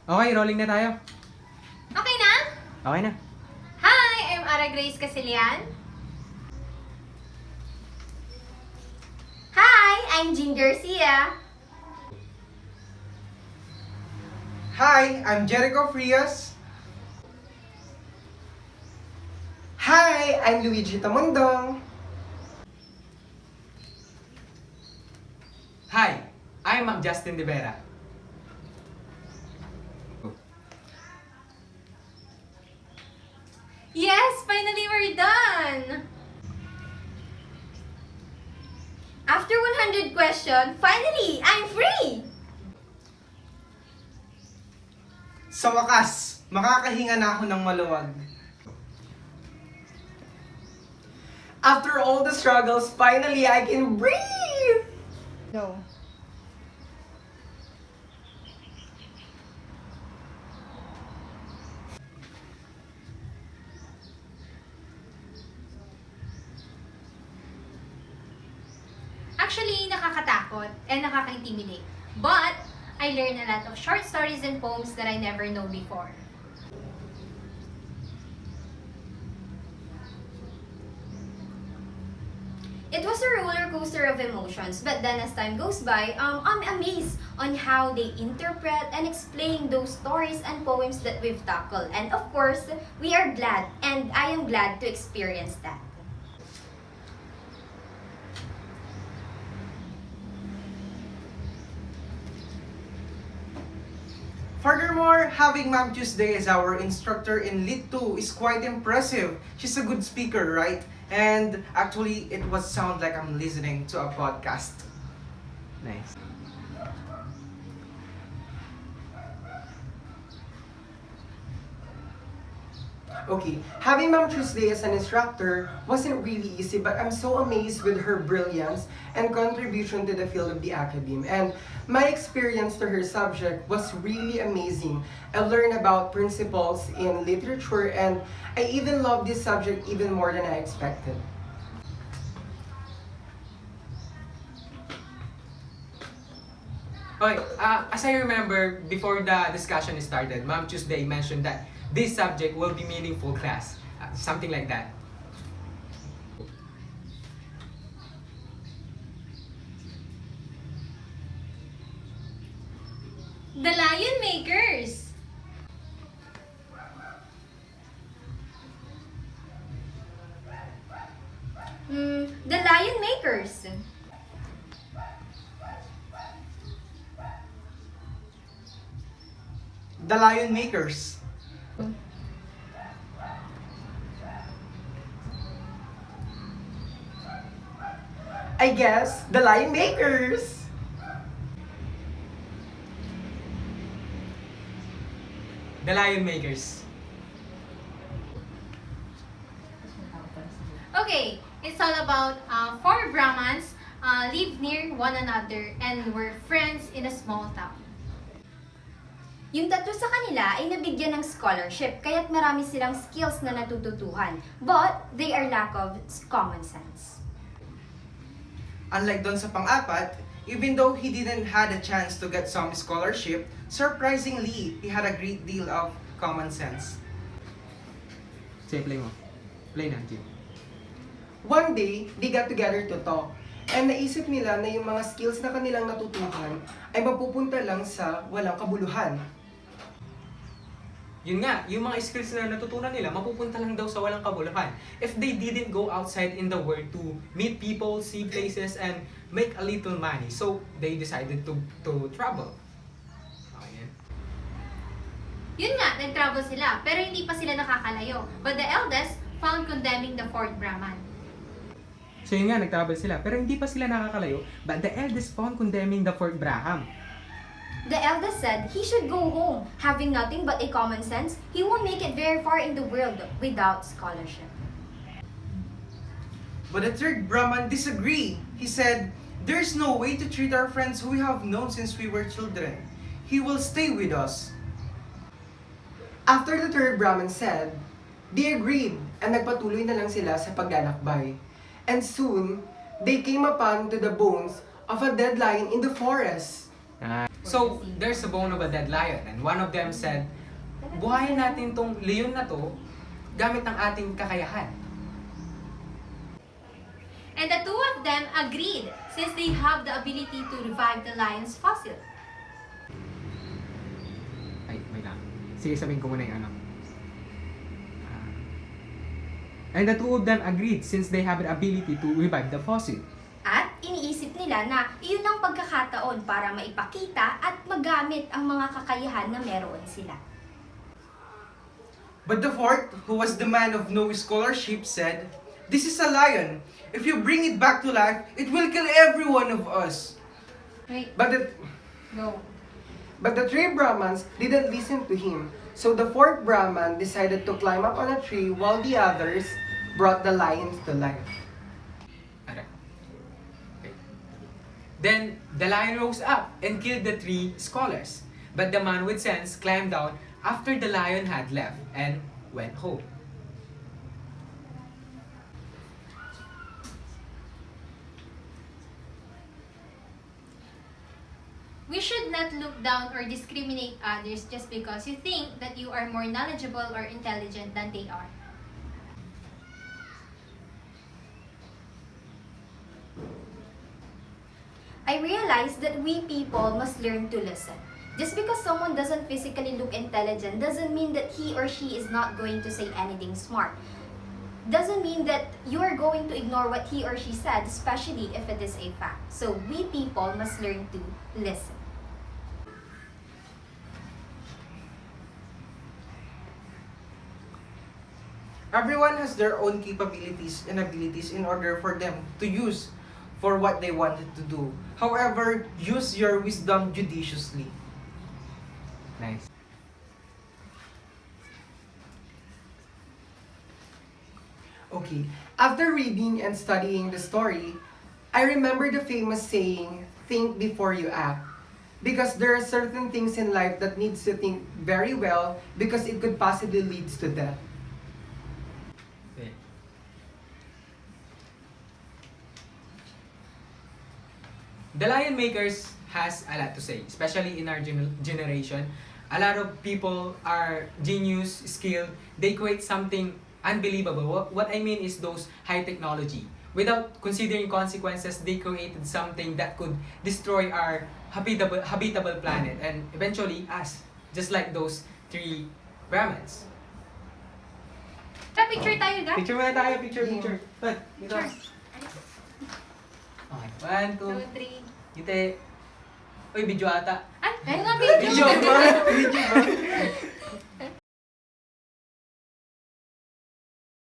Okay, rolling na tayo. Okay na? Okay na. Hi, I'm Ara Grace Casilian. Hi, I'm Jean Garcia. Hi, I'm Jericho Frias. Hi, I'm Luigi Tamundong. Hi, I'm Justin De Vera. Yes, finally we're done! After 100 questions, finally, I'm free! Sa wakas, makakahinga na ako ng maluwag. After all the struggles, finally I can breathe! No. Actually, nakakatakot and nakaka-intimidate. But, I learned a lot of short stories and poems that I never know before. It was a roller coaster of emotions, but then as time goes by, I'm amazed on how they interpret and explain those stories and poems that we've tackled. And of course, we are glad, and I am glad to experience that. Furthermore, having Ma'am Tuesday as our instructor in Lit 2 is quite impressive. She's a good speaker, right? And actually, it was sound like I'm listening to a podcast. Nice. Okay, having Ma'am Tuesday as an instructor wasn't really easy, but I'm so amazed with her brilliance and contribution to the field of the academe. And my experience to her subject was really amazing. I learned about principles in literature, and I even love this subject even more than I expected. Okay, as I remember, before the discussion started, Ma'am Tuesday mentioned that this subject will be meaningful class. Something like that. The Lion Makers! The Lion Makers. The Lion Makers. I guess, the Lion Makers. The Lion Makers. Okay, it's all about four Brahmins live near one another and were friends in a small town. Yung tatlo sa kanila ay nabigyan ng scholarship, kaya't marami silang skills na natututuhan. But they are lack of common sense. Unlike doon sa pang-apat, even though he didn't had a chance to get some scholarship, surprisingly, he had a great deal of common sense. Sige, play mo. Play na, Jim. One day, they got together to talk. And naisip nila na yung mga skills na kanilang natutuhan ay mapupunta lang sa walang kabuluhan. Yun nga, yung mga skills na natutunan nila, mapupunta lang daw sa walang kabuluhan. If they didn't go outside in the world to meet people, see places, and make a little money. So, they decided to travel. Okay, yan. Yun nga, nag-travel sila, pero hindi pa sila nakakalayo. But the eldest found condemning the fourth Brahman. So yun nga, nag-travel sila. Pero hindi pa sila nakakalayo. But the eldest found condemning the fourth Braham. The eldest said he should go home. Having nothing but a common sense, he won't make it very far in the world without scholarship. But the third Brahman disagreed. He said, "There's no way to treat our friends who we have known since we were children. He will stay with us." After the third Brahman said, they agreed and nagpatuloy na lang sila sa paglalakbay. And soon, they came upon to the bones of a dead lion in the forest. So, there's a bone of a dead lion and one of them said, buhayin natin tong leon na to gamit ang ating kakayahan. And the two of them agreed since they have the ability to revive the lion's fossil. Ay, may lang. Sige, sabihin ko muna yung ano. And the two of them agreed since they have the ability to revive the fossil. At iniisip nila na iyon ang pagkakataon para maipakita at magamit ang mga kakayahan na meron sila. But the fourth, who was the man of no scholarship, said, "This is a lion. If you bring it back to life, it will kill every one of us." Wait, But go. the three Brahmans didn't listen to him. So the fourth Brahman decided to climb up on a tree while the others brought the lions to life. Okay. Then the lion rose up and killed the three scholars. But the man with sense climbed down after the lion had left and went home. We should not look down or discriminate others just because you think that you are more knowledgeable or intelligent than they are. I realized that we people must learn to listen. Just because someone doesn't physically look intelligent doesn't mean that he or she is not going to say anything smart. Doesn't mean that you are going to ignore what he or she said, especially if it is a fact. So we people must learn to listen. Everyone has their own capabilities and abilities in order for them to use for what they wanted to do. However, use your wisdom judiciously. Nice. Okay, after reading and studying the story, I remember the famous saying, think before you act. Because there are certain things in life that needs to think very well because it could possibly lead to death. Okay. The Lion Makers has a lot to say, especially in our generation. A lot of people are genius, skilled. They create something unbelievable. What I mean is those high technology. Without considering consequences, they created something that could destroy our habitable planet and eventually us, just like those three Brahmins. Tara, picture tayo, guys. Picture muna tayo, picture. Look, dito. Picture. Okay, 1, 2, 2, 3. Gite. Uy, video ata. Ay, ayun nga, video. Video ba? Video ba?